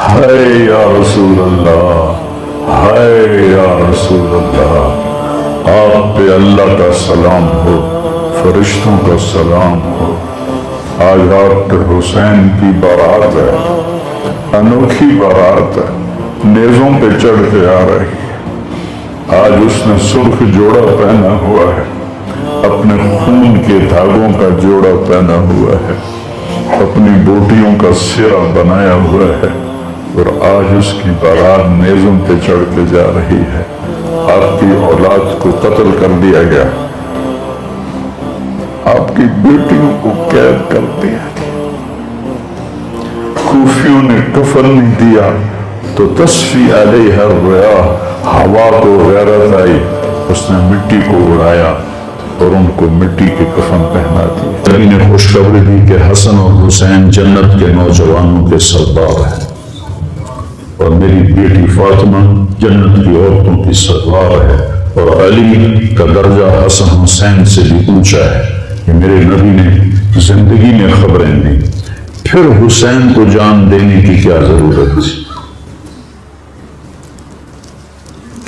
ہائے یا رسول اللہ، ہائے یا رسول اللہ، آپ پہ اللہ کا سلام ہو، فرشتوں کا سلام ہو۔ آج ڈاکٹر حسین کی بارات ہے، انوکھی بارات ہے، نیزوں پہ چڑھ کے آ رہی ہے۔ آج اس نے سرخ جوڑا پہنا ہوا ہے، اپنے خون کے دھاگوں کا جوڑا پہنا ہوا ہے، اپنی بوٹیوں کا سرا بنایا ہوا ہے، اور آج اس کی بارات نیزوں پہ چڑھ کے جا رہی ہے۔ آپ کی اولاد کو قتل کر دیا گیا، آپ کی بیٹیوں کو قید کر دیا گیا، کوفیوں نے کفن نہیں دیا تو تصفی علیہ الریاح، ہوا کو غیرت آئی، اس نے مٹی کو اڑایا اور ان کو مٹی کے کفن پہنا دیا۔ نبی نے خوشخبری دی کہ حسن اور حسین جنت کے نوجوانوں کے سردار ہیں، اور میری بیٹی فاطمہ جنت کی عورتوں کی سردار ہے، اور علی کا درجہ حسن حسین سے بھی اونچا ہے۔ کہ میرے نبی نے زندگی میں خبریں دی، پھر حسین کو جان دینے کی کیا ضرورت تھی؟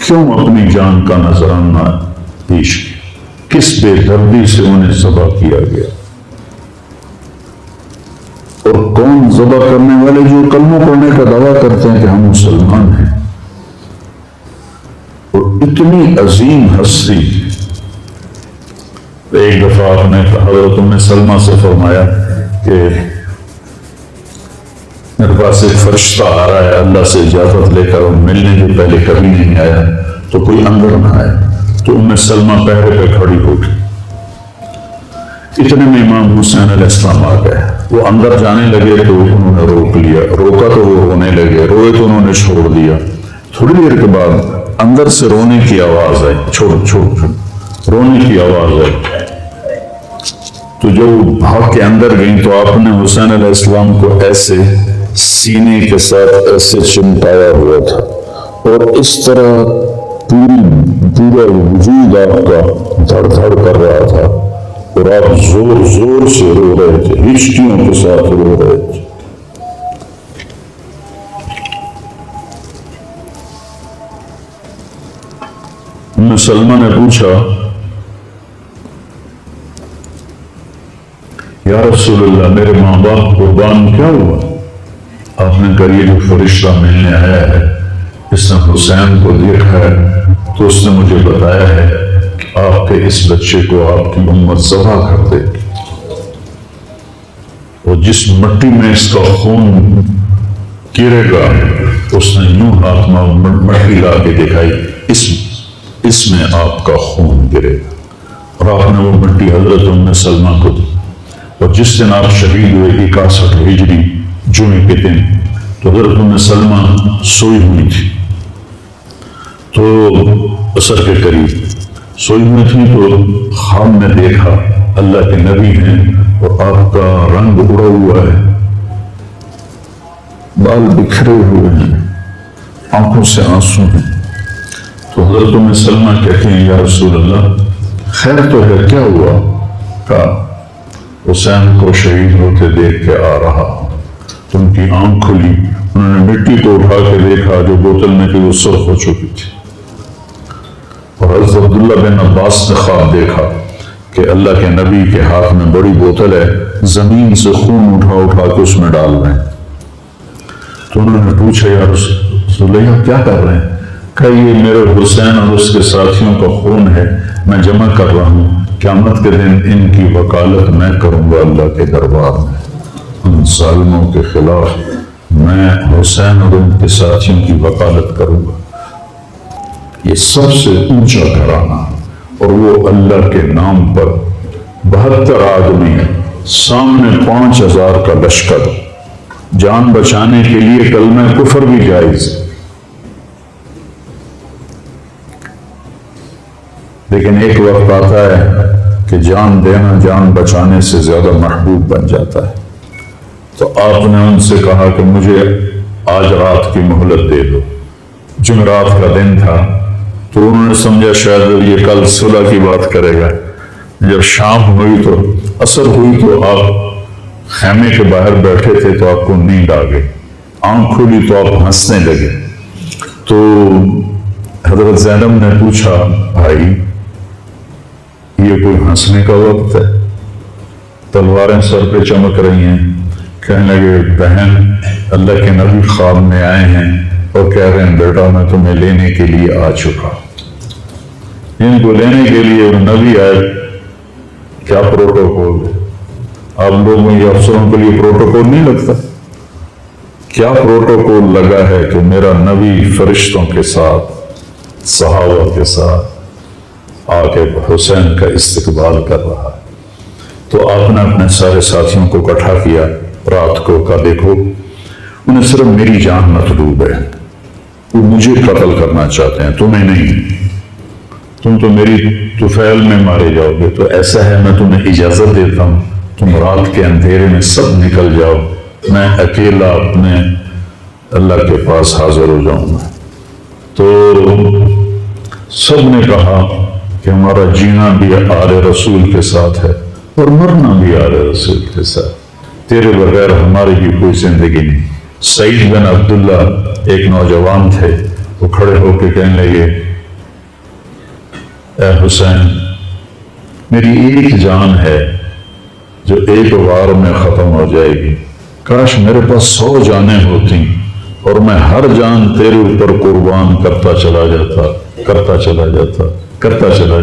کیوں اپنی جان کا نذرانہ پیش کیا؟ کس بے دردی سے انہیں ذبح کیا گیا؟ اور کون ذبح کرنے والے جو کلمہ پڑھنے کا دعویٰ کرتے ہیں کہ ہم مسلمان ہیں، اور اتنی عظیم ہستی۔ ایک دفعہ آپ نے حضرت ام سلمہ سے فرمایا کہ میرے پاس ایک فرشتہ آ رہا ہے اللہ سے اجازت لے کر، اور ملنے جو پہلے کبھی نہیں آیا، تو کوئی اندر نہ آئے۔ تو ام سلمہ پہرے پہ کھڑی ہو گئی۔ اتنے میں امام حسین علیہ السلام آ گئے، وہ اندر جانے لگے تو انہوں نے روک لیا، روکا تو وہ رونے لگے، روئے تو انہوں نے چھوڑ دیا۔ تھوڑی دیر کے بعد اندر سے رونے کی آواز آئی، چھوڑ رونے کی آواز آئی۔ تو جب وہ بھاگ کے اندر گئیں تو آپ نے حسین علیہ السلام کو ایسے سینے کے ساتھ ایسے چمٹایا ہوا تھا، اور اس طرح پورا وجود آپ کا دھڑ دھڑ کر رہا تھا، اور آپ زور زور سے رو رہے تھے، ہچکیوں کے ساتھ رو رہے تھے۔ ام سلمہ نے پوچھا، یا رسول اللہ میرے ماں باپ قربان کیا ہوا؟ آپ نے کہا یہ جو فرشتہ ملنے آیا ہے اس نے حسین کو دیکھا ہے، تو اس نے مجھے بتایا ہے کہ آپ کے اس بچے کو آپ کی امت ذبح کر دے گی، اور جس مٹی میں اس کا خون گرے گا اس نے یوں ہاتھ میں مٹی لا کے دکھائی، اس میں آپ کا خون گرے گا، اور آپ نے وہ مٹی حضرت ام سلمہ کو دی۔ اور جس دن آپ شہید ہوئے 61 ہجری جمعے کے دن، تو حضرت ام سلمہ سوئی ہوئی تھی، تو عصر کے قریب سوئی ہوئی تھی، تو خواب میں دیکھا اللہ کے نبی ہیں اور آپ کا رنگ اڑا ہوا ہے، بال بکھرے ہوئے ہیں، آنکھوں سے آنسو ہیں۔ تو حضرت ام سلمہ کہتے ہیں یا رسول اللہ خیر تو ہے، کیا ہوا؟ کہا حسین کو شہید ہوتے دیکھ کے آ رہا ہوں۔ تو ان کی آنکھ کھلی، انہوں نے مٹی کو اٹھا کے دیکھا جو بوتل میں تھی وہ سرخ ہو چکی تھی، اور حضرت عبداللہ بن عباس نے خواب دیکھا کہ اللہ کے نبی کے ہاتھ میں بڑی بوتل ہے، زمین سے خون اٹھا کے اس میں ڈال رہے ہیں۔ تو انہوں نے پوچھا یا رسول اللہ کیا کر رہے ہیں؟ کہ یہ میرے حسین اور اس کے ساتھیوں کا خون ہے، میں جمع کر رہا ہوں، قیامت کے دن ان کی وکالت میں کروں گا اللہ کے دربار میں، ان ظالموں کے خلاف میں حسین اور ان کے ساتھیوں کی وکالت کروں گا۔ یہ سب سے اونچا گھرانہ، اور وہ اللہ کے نام پر 72 آدمی، سامنے 5000 کا لشکر، جان بچانے کے لیے کلمہ کفر بھی جائز ہے، لیکن ایک وقت آتا ہے کہ جان دینا جان بچانے سے زیادہ محبوب بن جاتا ہے۔ تو آپ نے ان سے کہا کہ مجھے آج رات کی مہلت دے دو۔ جمعرات کا دن تھا، تو انہوں نے سمجھا شاید یہ کل صلح کی بات کرے گا۔ جب شام ہوئی تو عصر ہوئی تو آپ خیمے کے باہر بیٹھے تھے تو آپ کو نیند آ گئی، آنکھ کھلی تو آپ ہنسنے لگے۔ تو حضرت زینب نے پوچھا بھائی یہ کوئی ہنسنے کا وقت ہے؟ تلواریں سر پہ چمک رہی ہیں۔ کہنے لگے بہن اللہ کے نبی خواب میں آئے ہیں اور کہہ رہے ہیں بیٹا میں تمہیں لینے کے لیے آ چکا۔ ان کو لینے کے لیے نبی آئے، کیا پروٹوکول ہے؟ آپ لوگوں یہ افسروں کے لیے پروٹوکول نہیں لگتا؟ کیا پروٹوکول لگا ہے کہ میرا نبی فرشتوں کے ساتھ صحابہ کے ساتھ آ کے حسین کا استقبال کر رہا ہے۔ تو آپ نے اپنے سارے ساتھیوں کو اکٹھا کیا رات کو، کہا دیکھو انہیں صرف میری جان مطلوب ہے، وہ مجھے قتل کرنا چاہتے ہیں تمہیں نہیں، تم تو میری طفیل میں مارے جاؤ گے۔ تو ایسا ہے میں تمہیں اجازت دیتا ہوں تم رات کے اندھیرے میں سب نکل جاؤ، میں اکیلا اپنے اللہ کے پاس حاضر ہو جاؤں گا۔ تو سب نے کہا کہ ہمارا جینا بھی آل رسول کے ساتھ ہے اور مرنا بھی آل رسول کے ساتھ، تیرے بغیر ہماری بھی کوئی زندگی نہیں۔ سعید بن عبداللہ ایک نوجوان تھے، وہ کھڑے ہو کے کہنے لگے اے حسین میری ایک جان ہے جو ایک وار میں ختم ہو جائے گی، کاش میرے پاس 100 جانیں ہوتی اور میں ہر جان تیرے اوپر قربان کرتا چلا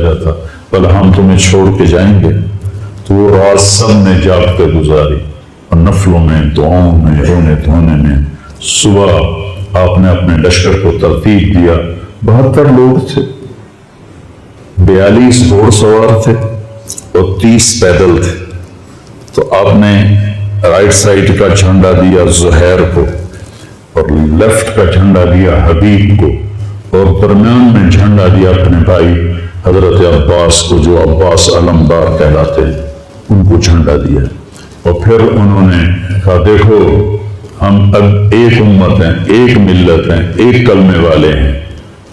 جاتا، بل ہم تمہیں چھوڑ کے جائیں گے۔ تو وہ رات سب نے جاگ کے گزاری اور نفلوں میں، دعاؤں میں، رونے دھونے میں۔ صبح آپ نے اپنے لشکر کو ترتیب دیا، 72 لوگ تھے، 42 گھوڑ سوار تھے اور 30 پیدل تھے۔ تو آپ نے رائٹ سائڈ کا جھنڈا دیا زہیر کو اور لیفٹ کا جھنڈا دیا حبیب کو اور درمیان میں جھنڈا دیا اپنے بھائی حضرت عباس کو، جو عباس علمدار کہلاتے ہیں، ان کو جھنڈا دیا۔ اور پھر انہوں نے کہا دیکھو ہم اب ایک امت ہیں، ایک ملت ہیں، ایک کلمے والے ہیں،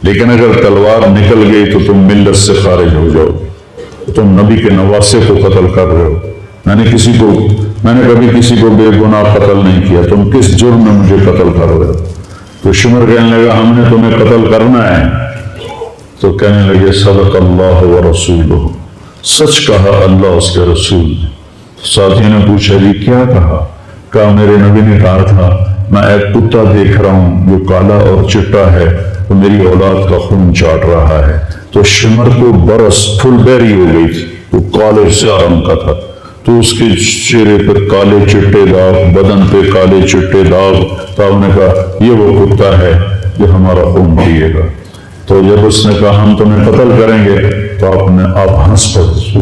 لیکن اگر تلوار نکل گئی تو تم ملت سے خارج ہو جاؤ گے، تم نبی کے نواسے کو قتل کر رہے ہو، میں نے کبھی کسی کو بے گناہ قتل نہیں کیا، تم کس جرم میں مجھے قتل کر رہے ہو؟ تو شمر کہنے لگا ہم نے تمہیں قتل کرنا ہے۔ تو کہنے لگے صدق اللہ و رسولہ، سچ کہا اللہ اس کے رسول نے۔ ساتھی نے پوچھا جی کیا کہا میرے نبی نے کہا تھا میں ایک کتا دیکھ رہا ہوں جو کالا اور چٹا ہے، وہ میری اولاد کا خون چاٹ رہا ہے۔ تو شمر کو برس پھل بیری ہو گئی تھی، وہ کالے سیاہ رنگ کا تھا، تو اس کے چہرے پر کالے چٹے داغ، بدن پہ کالے چٹے داغ، تو انہوں نے کہا یہ وہ کتا ہے جو ہمارا خون پیے گا۔ تو جب اس نے کہا ہم تمہیں قتل کریں گے تو آپ ہنس پڑے،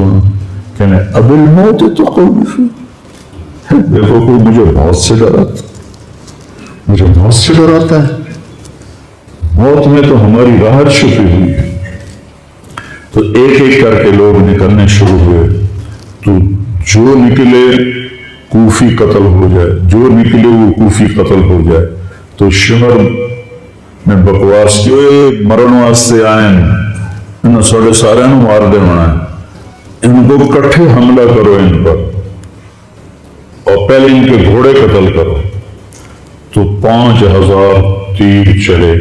کہنے اب الموت تو خوف، دیکھو کوئی مجھے موت سے ڈراتا ہے، موت میں تو ہماری راحت چھپی ہوئی ہے۔ تو ایک ایک کر کے لوگ نکلنے شروع ہوئے، تو جو نکلے کوفی قتل ہو جائے، جو نکلے وہ کوفی قتل ہو جائے۔ تو شمر نے بکواس کی مرن واسطے آئے انہوں سارے سارے مار دے ہونا ہے، ان کو کٹھے حملہ کرو ان پر اور پہلے ان کے گھوڑے قتل کرو۔ تو 5000 تیر چلے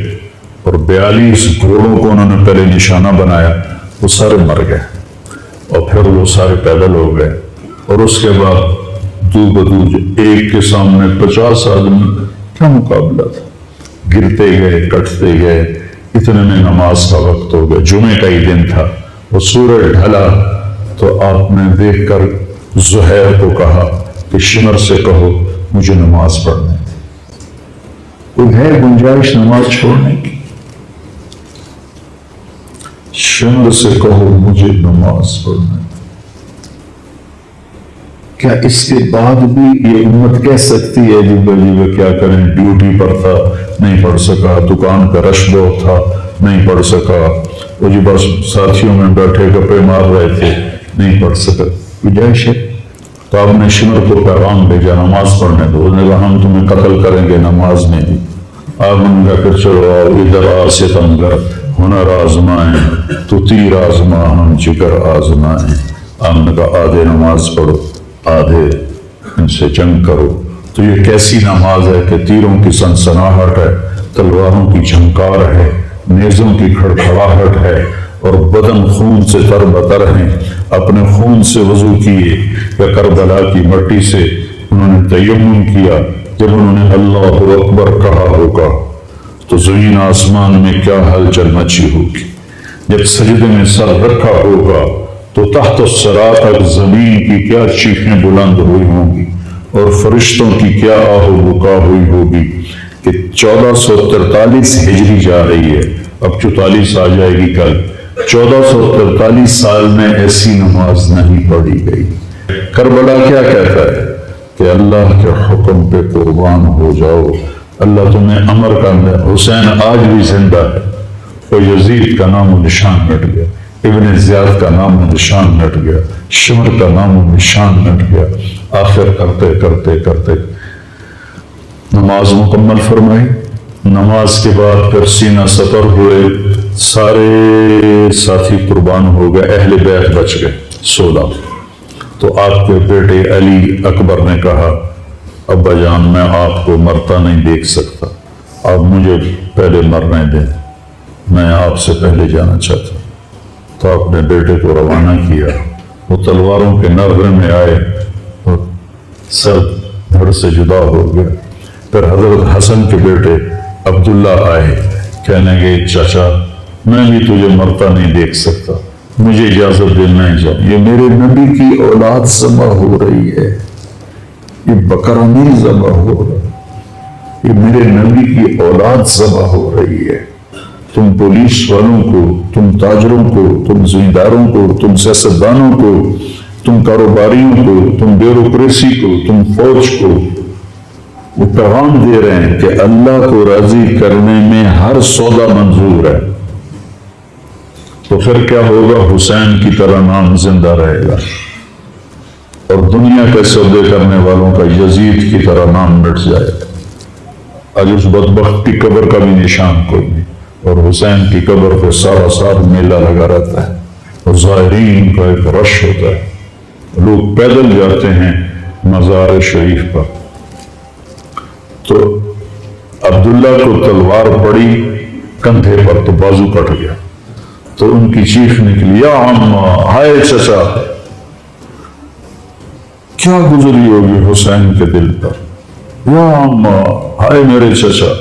اور 42 گھوڑوں کو انہوں نے پہلے نشانہ بنایا، وہ سارے مر گئے اور پھر وہ سارے پیدل ہو گئے۔ اور اس کے بعد دو بدو ایک کے سامنے 50 آدمی، کیا مقابلہ تھا، گرتے گئے کٹتے گئے، اتنے میں نماز کا وقت ہو گیا، جمعے کا ہی دن تھا، وہ سورج ڈھلا۔ تو آپ نے دیکھ کر زہیر کو کہا کہ شمر سے کہو مجھے نماز پڑھنے دے، کوئی ہے گنجائش نماز چھوڑنے کی؟ شمر سے کہو مجھے نماز پڑھنے دے۔ کیا اس کے بعد بھی یہ امت کہہ سکتی ہے جی بھائی کیا کریں، ڈیوٹی پر تھا نہیں پڑھ سکا، دکان کا رش بہت تھا نہیں پڑھ سکا، وہ جی بس ساتھیوں میں بیٹھے گپے مار رہے تھے نہیں پڑھ سکا، گنجائش ہے؟ تو آپ نے شمر کو پیغام بھیجا نماز پڑھنے دو، انہوں نے کہا ہم تمہیں قتل کریں گے نماز میں بھی۔ آپ نے کہا کہ چلو آؤ ادھر آ ستمگر، ہنر آزمائیں تو تیر آزما ہم جگر آزمائیں۔ آپ نے کہا آدھے نماز پڑھو آدھے ان سے جنگ کرو۔ تو یہ کیسی نماز ہے کہ تیروں کی سنسناہٹ ہے، تلواروں کی جھنکار ہے، نیزوں کی کھڑکھڑاہٹ ہے، اور بدن خون سے تر بتر ہیں، اپنے خون سے وضو کیے یا کربلا کی مٹی سے انہوں نے تیمم کیا، جب انہوں نے اللہ اکبر کہا ہوگا تو زمین آسمان میں کیا ہلچل مچی ہوگی، جب سجدے میں سر رکھا ہوگا تو تحت الثری تک زمین کی کیا چیخیں بلند ہوئی ہوں گی اور فرشتوں کی کیا آہ و بکا ہوئی ہوگی کہ 1443 ہجری جا رہی ہے، اب 44 آ جائے گی کل، 1443 سال میں ایسی نماز نہیں پڑھی گئی۔ کربلا کیا کہتا ہے کہ اللہ کے حکم پہ قربان ہو جاؤ، اللہ تمہیں امر کرنا ہے۔ حسین آج بھی زندہ ہے، اور یزید کا نام و نشان مٹ گیا، ابن زیاد کا نام و نشان مٹ گیا، شمر کا نام و نشان مٹ گیا۔ آخر کرتے کرتے کرتے نماز مکمل فرمائی، نماز کے بعد پھر سینہ سپر ہوئے، سارے ساتھی قربان ہو گئے، اہل بیت بچ گئے 16۔ تو آپ کے بیٹے علی اکبر نے کہا ابا جان میں آپ کو مرتا نہیں دیکھ سکتا، آپ مجھے پہلے مرنے دیں، میں آپ سے پہلے جانا چاہتا ہوں۔ تو آپ نے بیٹے کو روانہ کیا، وہ تلواروں کے نرغے میں آئے اور سر دھڑ سے جدا ہو گیا۔ پھر حضرت حسن کے بیٹے عبداللہ آئے، کہنے گے چچا میں بھی تجھے مرتا نہیں دیکھ سکتا، مجھے اجازت دے میں جاؤں، یہ میرے نبی کی اولاد ذبح ہو رہی ہے، یہ بکرا نہیں ذبح ہو رہا، یہ میرے نبی کی اولاد ذبح ہو رہی ہے۔ تم پولیس والوں کو، تم تاجروں کو، تم زمینداروں کو، تم سیاستدانوں کو، تم کاروباریوں کو، تم بیوروکریسی کو، تم فوج کو وہ پیغام دے رہے ہیں کہ اللہ کو راضی کرنے میں ہر سودا منظور ہے۔ تو پھر کیا ہوگا؟ حسین کی طرح نام زندہ رہے گا، اور دنیا کے سودے کرنے والوں کا یزید کی طرح نام مٹ جائے گا۔ آج اس بدبخت کی قبر کا بھی نشان کوئی نہیں، اور حسین کی قبر پہ سارا سال میلہ لگا رہتا ہے، اور زائرین کا ایک رش ہوتا ہے، لوگ پیدل جاتے ہیں مزار شریف پر۔ تو عبداللہ کو تلوار پڑی کندھے پر تو بازو کٹ گیا، تو ان کی چیخ نکلی یا عمّا، ہائے چچا، کیا گزری ہوگی حسین کے دل پر، یا عمّا، ہائے میرے چچا۔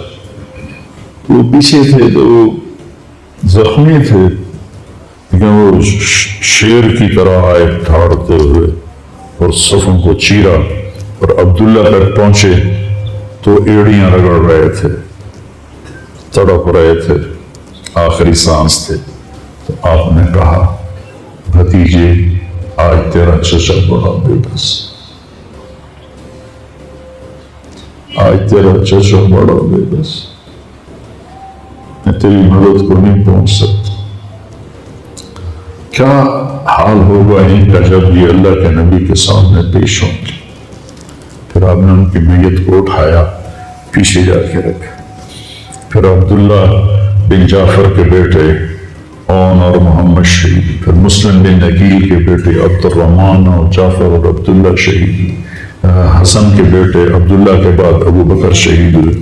وہ پیچھے تھے تو وہ زخمی تھے، لیکن وہ شیر کی طرح آئے دھاڑتے ہوئے اور صفوں کو چیرا، اور عبداللہ تک پہنچے تو ایڑیاں رگڑ رہے تھے، تڑپ رہے تھے، آخری سانس تھے۔ تو آپ نے کہا بھتیجے آج تیرا چچا بڑا بے بس، آج تیرا چچا بڑا بے بس، میں تیری مدد کو نہیں پہنچ سکتا۔ کیا حال ہوگا ان کا جب یہ اللہ کے نبی کے سامنے پیش ہوں گے؟ پھر آپ نے ان کی میت کو اٹھایا، پیچھے جا کے رکھا۔ پھر عبداللہ بن جعفر کے بیٹے اون اور محمد شہید، پھر مسلم بن عقیل کے بیٹے عبد الرحمن اور جعفر اور عبداللہ شہید، حسن کے بیٹے عبداللہ کے بعد ابو بکر شہید ہوئے۔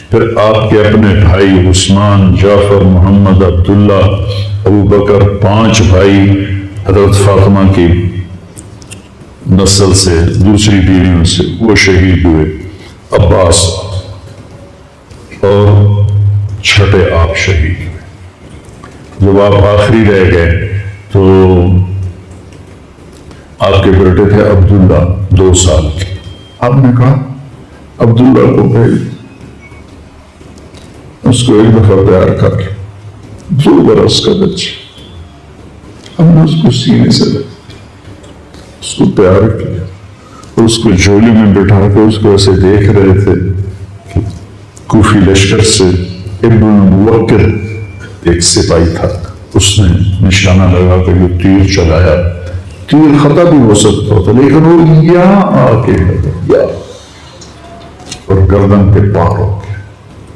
پھر آپ کے اپنے بھائی عثمان، جعفر، محمد، عبداللہ، ابو بکر، 5 بھائی حضرت فاطمہ کی نسل سے، دوسری بیویوں سے، وہ شہید ہوئے، عباس، اور چھٹے آپ شہید ہوئے۔ جب آپ آخری رہ گئے تو آپ کے بیٹے تھے عبداللہ 2 سال کے، آپ نے کہا عبداللہ کو بھیج، اس کو ایک دفعہ پیار کر کے، 2 برس کا بچہ، ہم نے اس کو سینے سے لے، اس کو پیار کیا، اور اس کو جھولی میں بٹھا کے اس کو ایسے دیکھ رہے تھے کہ کوفی لشکر سے ابن الموکل ایک سپاہی تھا، اس نے نشانہ لگا کے جو تیر چلایا، تیر خطا بھی ہو سکتا تھا، لیکن وہ یہاں آ کے لگا، اور گردن پہ پار ہو گیا،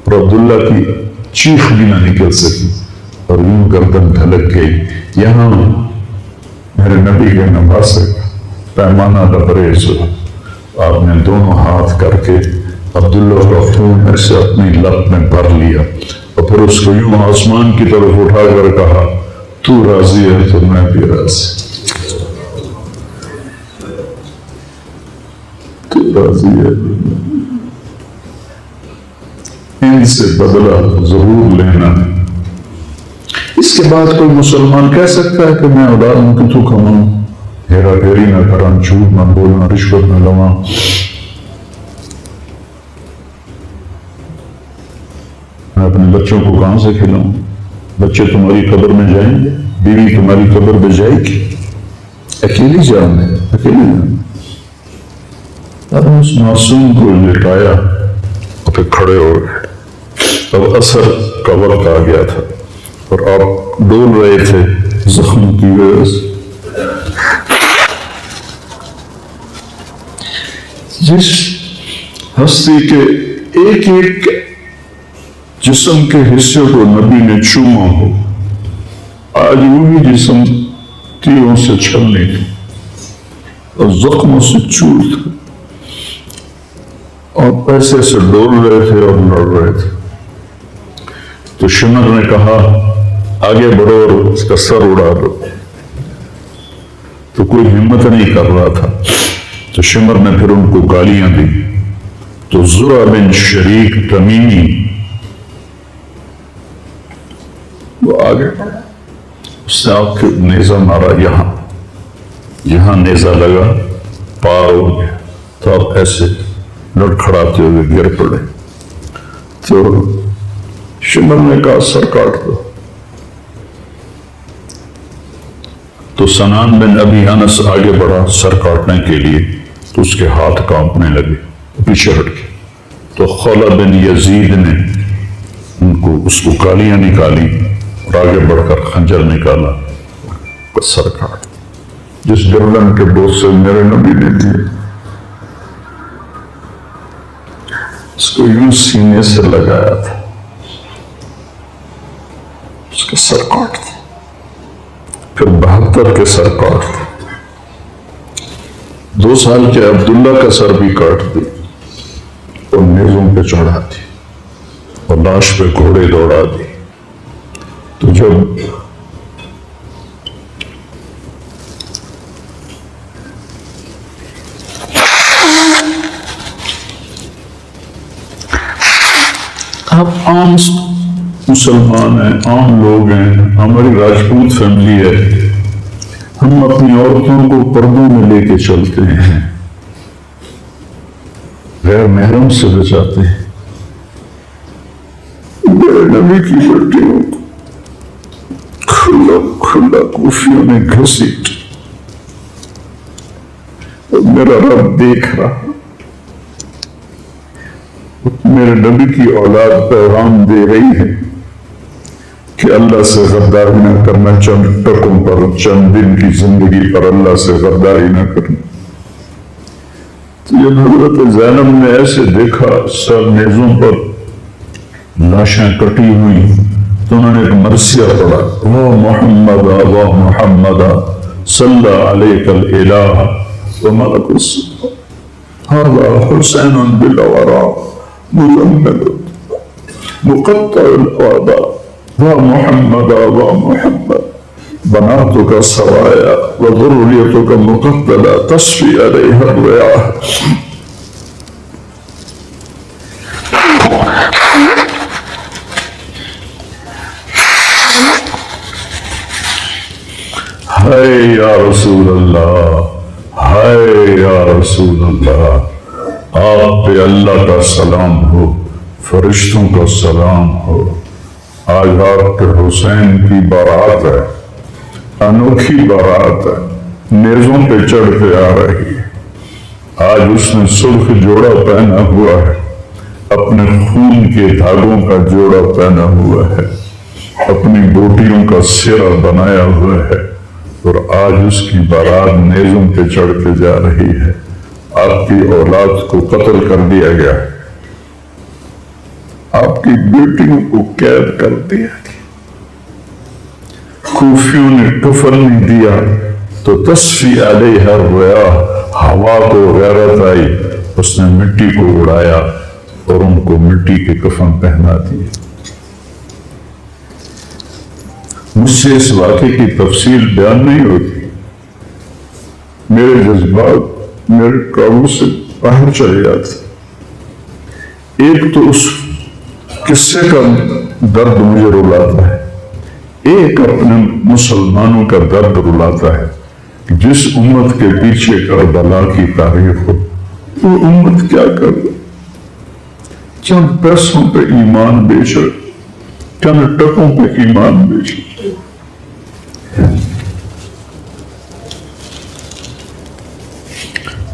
اور عبداللہ کی چیخ بھی نہ نکل سکی، اور یوں گردن ڈھلک گئی۔ یہاں میرے نبی کے نواسے پیمانہ لبریز ہوا، آپ نے دونوں ہاتھ کر کے عبداللہ کا خون ایسے اپنی لب میں بھر لیا اور پھر اس کو یوں آسمان کی طرف اٹھا کر کہا تو راضی ہے تو میں بھی راضی، تو راضی ہے، ان سے بدلہ ضرور لینا۔ اس کے بعد کوئی مسلمان کہہ سکتا ہے کہ میں اولاد ہوں کہ تو کماؤں، ہیرا پھیری نہ کروں، جھوٹ نہ بولنا، رشوت نہ لواں؟ میں اپنے بچوں کو کہاں سے کھلاؤں؟ بچے تمہاری قبر میں جائیں گے، بیوی تمہاری قبر میں جائے گی، اکیلی جاؤں گے، اکیلی جاؤں گے۔ اب اس معصوم کو لٹایا اور پھر کھڑے ہو گئے۔ اب عصر کا وقت آ گیا تھا اور آپ ڈول رہے تھے زخم کی وجہ سے۔ جس ہستی کے ایک ایک جسم کے حصے کو نبی نے چوما ہو، آج وہی جسم تیروں سے چھلنے تھے اور زخموں سے چور تھے اور پیسے سے ڈول رہے تھے اور لڑ رہے تھے۔ تو شمر نے کہا آگے بڑھو اور اس کا سر اڑا دو، تو کوئی ہمت نہیں کر رہا تھا۔ تو شمر نے پھر ان کو گالیاں دی۔ تو زرع بن شریک تمیمی وہ آگے بڑھا، اس نے آپ کے نیزہ مارا، یہاں نیزہ لگا، پار ہو گیا، تو آپ ایسے لڑکھڑاتے ہوئے گر پڑے۔ تو شمر نے کہا سر کاٹ دو۔ تو سنان بن ابی انس آگے بڑھا سر کاٹنے کے لیے، تو اس کے ہاتھ کانپنے لگے، پیچھے ہٹ گئے۔ تو خولہ بن یزید نے اس کو گالیاں نکالی اور آگے بڑھ کر خنجر نکالا، سر کاٹ۔ جس گردن کے بوجھ سے میرے نبی نے دیے، اس کو یوں سینے سے لگایا تھا، اس کا سر کاٹ دیا۔ پھر 72 کے سر کاٹ دیا، 2 سال کے عبداللہ کا سر بھی کاٹ دی اور نیزوں پہ چڑھا دی اور لاش پہ گھوڑے دوڑا دی۔ تو جب آپ عام مسلمان ہیں، عام لوگ ہیں، ہماری راجپوت فیملی ہے، ہم اپنی عورتوں کو پردوں میں لے کے چلتے ہیں، غیر محرم سے بچاتے ہیں۔ میرے نبی کی بیٹیوں کو کھلا کوفیوں نے گھسیٹ، میرا رب دیکھ رہا، میرے نبی کی اولاد پیغام دے رہی ہے کہ اللہ سے غداری نہ کرنا، چند ٹکوں پر، چند دن کی زندگی پر اللہ سے غداری نہ کرنا۔ تو جب حضرت زینب نے ایسے دیکھا سب نیزوں پر لاشیں کٹی ہوئی، تو انہوں نے ایک مرثیہ پڑھا، وہ محمد و محمد صلی علیک الالہ وملک السماء هذا حسین بالورا مجمد مقطع الآباء ومحمد ومحمد بناتك سوايا وذريتك مقتلة تصفي عليها الرياح۔ ہائے یا رسول اللہ، ہائے یا رسول اللہ، آپ پہ اللہ کا سلام ہو، فرشتوں کا سلام ہو۔ آج آپ کے حسین کی بارات ہے، انوکھی بارات ہے، نیزوں پہ چڑھ کے آ رہی ہے۔ آج اس نے سرخ جوڑا پہنا ہوا ہے، اپنے خون کے دھاگوں کا جوڑا پہنا ہوا ہے، اپنی بوٹیوں کا سرہ بنایا ہوا ہے، اور آج اس کی بارات نیزوں پہ چڑھ کے جا رہی ہے۔ آپ کی اولاد کو قتل کر دیا گیا ہے، آپ کی بیٹیوں کو قید کر دیا گیا، کوفیوں نے ٹفل نہیں دیا، تو تصفی علیہ الرياح ہوا کو غیرت آئی، اس نے مٹی کو اڑایا اور ان کو مٹی کے کفن پہنا دیے۔ مجھ سے اس واقعے کی تفصیل بیان نہیں ہوتی، میرے جذبات میرے قابو سے باہر چلے جاتے۔ ایک تو اس قصے کا درد مجھے رلاتا ہے، ایک اپنے مسلمانوں کا درد رلاتا ہے کہ جس امت کے پیچھے کربلا کی تاریخ ہو، وہ امت کیا کر رہی؟ چند پیسوں پہ ایمان بیچ رہے، چند ٹکوں پہ ایمان بیچ رہے۔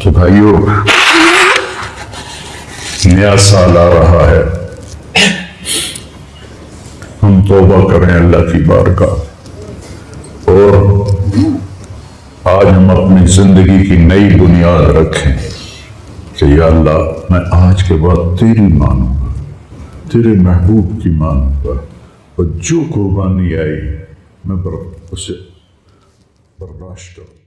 تو بھائیو، نیا سال آ رہا ہے، ہم توبہ کریں اللہ کی بارگاہ، اور آج ہم اپنی زندگی کی نئی بنیاد رکھیں کہ یا اللہ، میں آج کے بعد تیری مانوں گا، تیرے محبوب کی مانوں گا، اور جو قربانی آئی میں اسے برداشت کروں۔